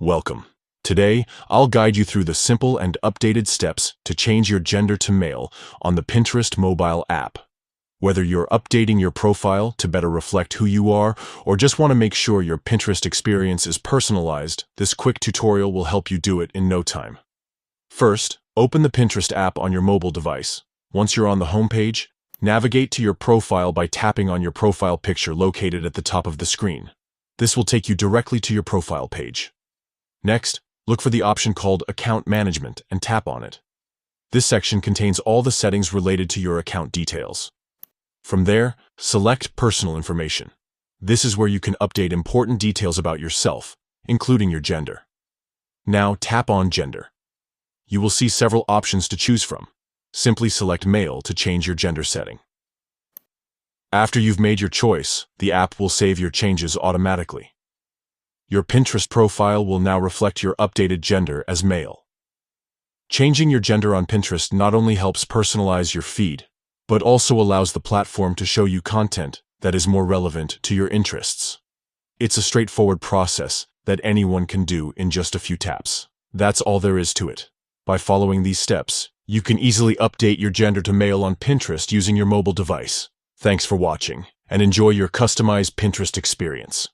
Welcome. Today, I'll guide you through the simple and updated steps to change your gender to male on the Pinterest mobile app. Whether you're updating your profile to better reflect who you are or just want to make sure your Pinterest experience is personalized, this quick tutorial will help you do it in no time. First, open the Pinterest app on your mobile device. Once you're on the home page, navigate to your profile by tapping on your profile picture located at the top of the screen. This will take you directly to your profile page. Next, look for the option called Account Management and tap on it. This section contains all the settings related to your account details. From there, select Personal Information. This is where you can update important details about yourself, including your gender. Now tap on Gender. You will see several options to choose from. Simply select Male to change your gender setting. After you've made your choice, the app will save your changes automatically. Your Pinterest profile will now reflect your updated gender as male. Changing your gender on Pinterest not only helps personalize your feed, but also allows the platform to show you content that is more relevant to your interests. It's a straightforward process that anyone can do in just a few taps. That's all there is to it. By following these steps, you can easily update your gender to male on Pinterest using your mobile device. Thanks for watching, and enjoy your customized Pinterest experience.